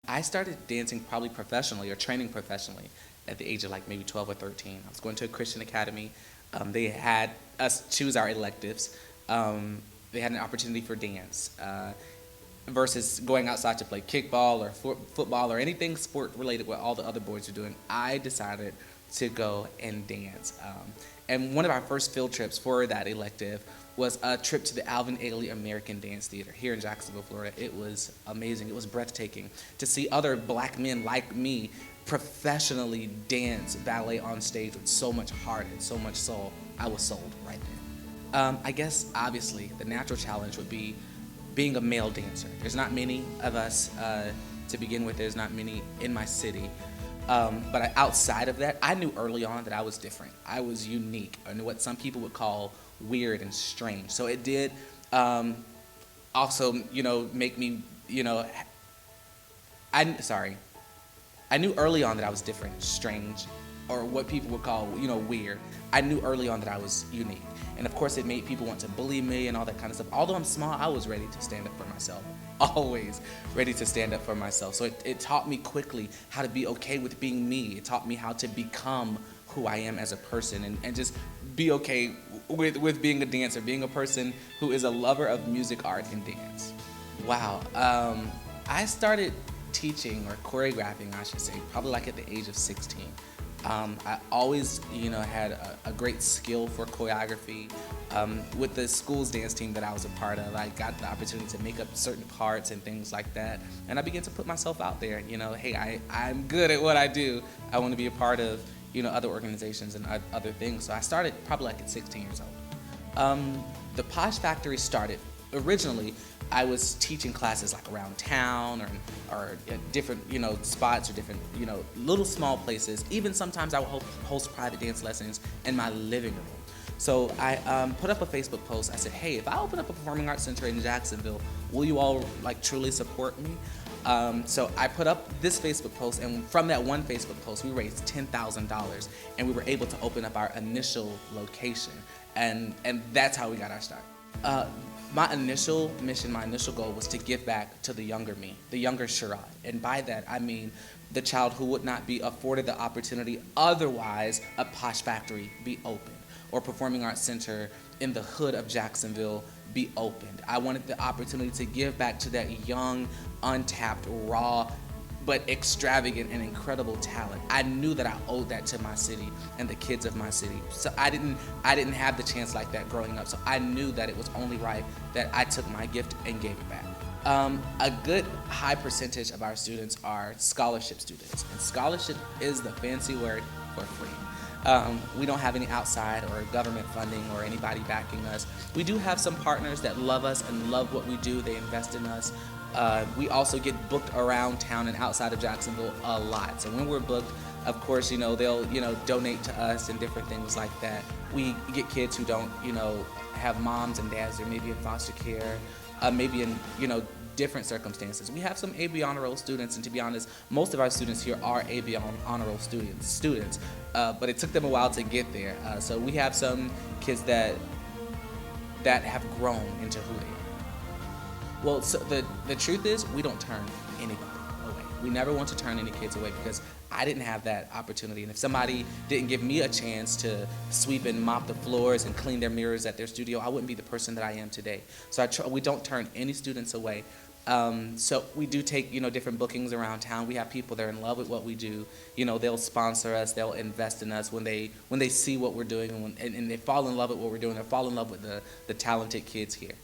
I started dancing probably professionally or training professionally at the age of like maybe 12 or 13. I was going to a Christian academy. They had us choose our electives. They had an opportunity for dance versus going outside to play kickball or football or anything sport related what all the other boys were doing. I decided to go and dance. And one of our first field trips for that elective was a trip to the Alvin Ailey American Dance Theater here in Jacksonville, Florida. It was amazing. It was breathtaking to see other black men like me professionally dance ballet on stage with so much heart and so much soul. I was sold right there. I guess obviously the natural challenge would be being a male dancer. There's not many of us to begin with. There's not many in my city. But outside of that, I knew early on that I was different. I was unique, and what some people would call weird and strange. So it did also, make me, I knew early on that I was different, strange, or what people would call, weird. I knew early on that I was unique. And of course, it made people want to bully me and all that kind of stuff. Although I'm small, I was ready to stand up for myself. Always ready to stand up for myself. So it taught me quickly how to be okay with being me. It taught me how to become who I am as a person and just be okay with being a dancer, being a person who is a lover of music, art, and dance. Wow. I started teaching or choreographing, I should say, probably like at the age of 16. I always, had a great skill for choreography. With the school's dance team that I was a part of, I got the opportunity to make up certain parts and things like that. And I began to put myself out there, hey, I'm good at what I do. I want to be a part of, other organizations and other things. So I started probably like at 16 years old. The Posh Factory started originally. I was teaching classes like around town or at different, spots or different, little small places. Even sometimes I would host private dance lessons in my living room. So I put up a Facebook post. I said, hey, if I open up a performing arts center in Jacksonville, will you all truly support me? So I put up this Facebook post, and from that one Facebook post, we raised $10,000, and we were able to open up our initial location, and that's how we got our start. My initial mission, my initial goal was to give back to the younger me, the younger Sherrod. And by that, I mean the child who would not be afforded the opportunity otherwise a Posh Factory be opened or Performing Arts Center in the hood of Jacksonville be opened. I wanted the opportunity to give back to that young, untapped, raw, but extravagant and incredible talent. I knew that I owed that to my city and the kids of my city. So I didn't have the chance like that growing up. So I knew that it was only right that I took my gift and gave it back. A good high percentage of our students are scholarship students, and scholarship is the fancy word for free. We don't have any outside or government funding or anybody backing us. We do have some partners that love us and love what we do. They invest in us. We also get booked around town and outside of Jacksonville a lot. So when we're booked, of course, they'll, donate to us and different things like that. We get kids who don't, have moms and dads or maybe in foster care, maybe in, different circumstances. We have some AB Honor Roll students, and to be honest, most of our students here are AB Honor Roll students, but it took them a while to get there. So we have some kids that have grown into who they are. Well, so the truth is, we don't turn anybody away. We never want to turn any kids away because I didn't have that opportunity. And if somebody didn't give me a chance to sweep and mop the floors and clean their mirrors at their studio, I wouldn't be the person that I am today. So we don't turn any students away. So we do take, different bookings around town. We have people that are in love with what we do. They'll sponsor us. They'll invest in us when they see what we're doing and they fall in love with what we're doing. They fall in love with the talented kids here.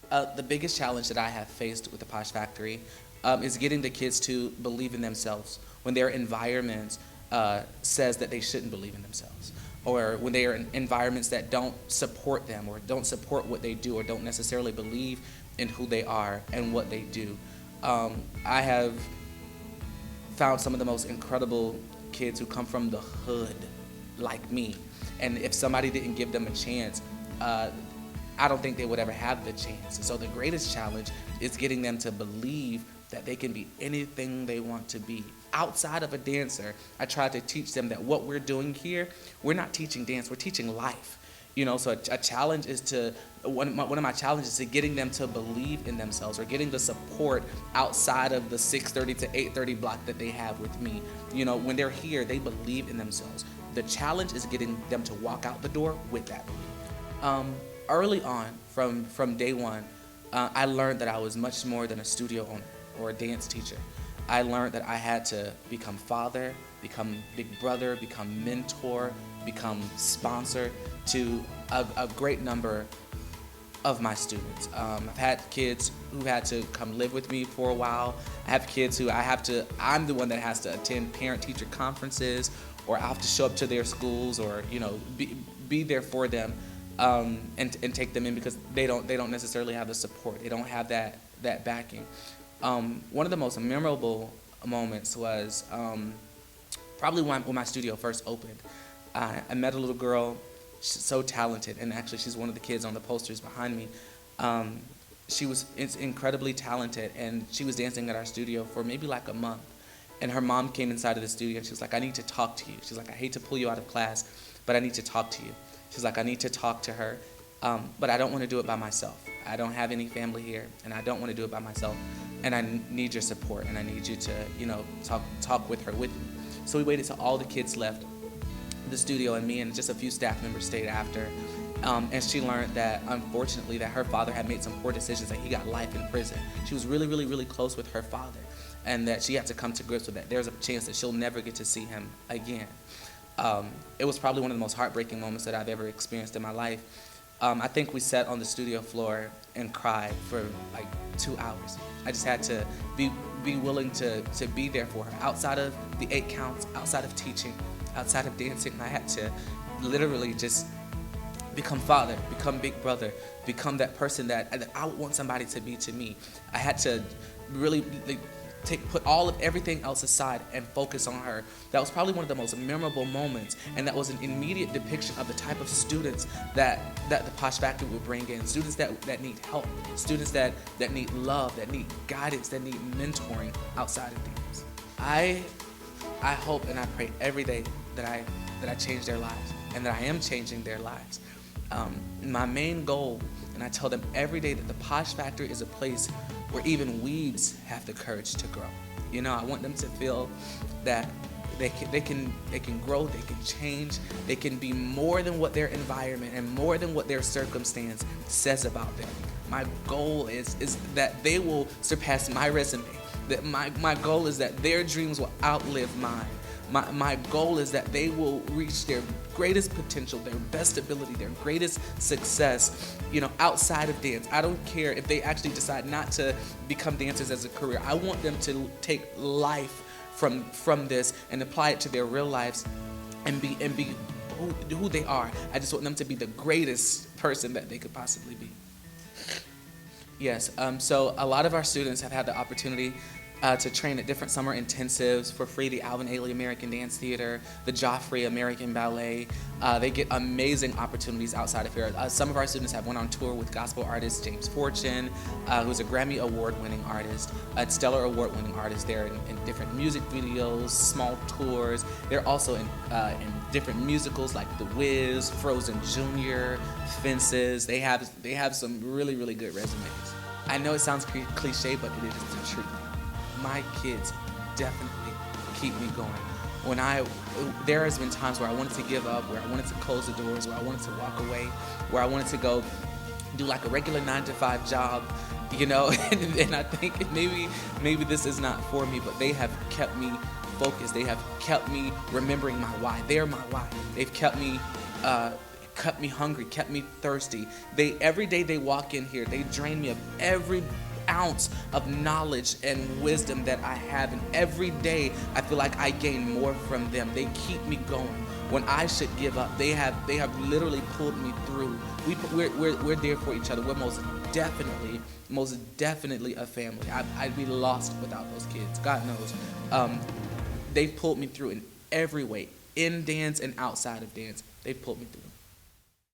The biggest challenge that I have faced with the Posh Factory is getting the kids to believe in themselves when their environment says that they shouldn't believe in themselves, or when they are in environments that don't support them or don't support what they do or don't necessarily believe in who they are and what they do. I have found some of the most incredible kids who come from the hood like me, and if somebody didn't give them a chance, I don't think they would ever have the chance. So the greatest challenge is getting them to believe that they can be anything they want to be. Outside of a dancer, I try to teach them that what we're doing here, we're not teaching dance, we're teaching life. So a challenge is to one of my challenges is to getting them to believe in themselves, or getting the support outside of the 6:30 to 8:30 block that they have with me. When they're here, they believe in themselves. The challenge is getting them to walk out the door with that belief. Early on, from day one, I learned that I was much more than a studio owner or a dance teacher. I learned that I had to become father, become big brother, become mentor, become sponsor to a great number of my students. I've had kids who had to come live with me for a while. I have kids who I'm the one that has to attend parent-teacher conferences, or I have to show up to their schools, or be there for them, and take them in, because they don't necessarily have the support. They don't have that backing. One of the most memorable moments was probably when my studio first opened. I met a little girl. She's so talented, and actually she's one of the kids on the posters behind me. She was incredibly talented, and she was dancing at our studio for maybe like a month. And her mom came inside of the studio, and she was like, "I need to talk to you." She's like, "I hate to pull you out of class, but I need to talk to you." She's like, "I need to talk to her, but I don't want to do it by myself. I don't have any family here, and I don't want to do it by myself. And I need your support, and I need you to, talk with her with me." So we waited till all the kids left the studio, and me and just a few staff members stayed after. And she learned that, unfortunately, that her father had made some poor decisions, and he got life in prison. She was really, really, really close with her father, and that she had to come to grips with that. There's a chance that she'll never get to see him again. It was probably one of the most heartbreaking moments that I've ever experienced in my life. I think we sat on the studio floor and cried for like 2 hours. I just had to be willing to be there for her. Outside of the 8 counts, outside of teaching, outside of dancing, I had to literally just become father, become big brother, become that person that I would want somebody to be to me. I had to really put everything else aside and focus on her. That was probably one of the most memorable moments, and that was an immediate depiction of the type of students that the Posh Factory would bring in. Students that need help, students that need love, that need guidance, that need mentoring outside of dance. I hope and I pray every day that I change their lives, and that I am changing their lives. My main goal, and I tell them every day, that the Posh Factory is a place where even weebs have the courage to grow. I want them to feel that they can grow, they can change, they can be more than what their environment and more than what their circumstance says about them. My goal is that they will surpass my resume. That my goal is that their dreams will outlive mine. My goal is that they will reach their greatest potential, their best ability, their greatest success, outside of dance. I don't care if they actually decide not to become dancers as a career. I want them to take life from this and apply it to their real lives and be who they are. I just want them to be the greatest person that they could possibly be. Yes, so a lot of our students have had the opportunity to train at different summer intensives for free. The Alvin Ailey American Dance Theater, the Joffrey American Ballet. They get amazing opportunities outside of here. Some of our students have went on tour with gospel artist James Fortune, who's a Grammy Award-winning artist, a Stellar Award-winning artist. They're in different music videos, small tours. They're also in different musicals like The Wiz, Frozen Jr., Fences. They have some really, really good resumes. I know it sounds cliche, but it is the truth. My kids definitely keep me going. There has been times where I wanted to give up, where I wanted to close the doors, where I wanted to walk away, where I wanted to go do like a regular 9-to-5 job, and I think maybe this is not for me, but they have kept me focused. They have kept me remembering my why. They're my why. They've kept me hungry, kept me thirsty. Every day they walk in here, they drain me of every ounce of knowledge and wisdom that I have, and every day I feel like I gain more from them. They keep me going when I should give up. They have literally pulled me through. We're there for each other. We're most definitely a family. I'd be lost without those kids. God knows. They've pulled me through in every way, in dance and outside of dance. They've pulled me through.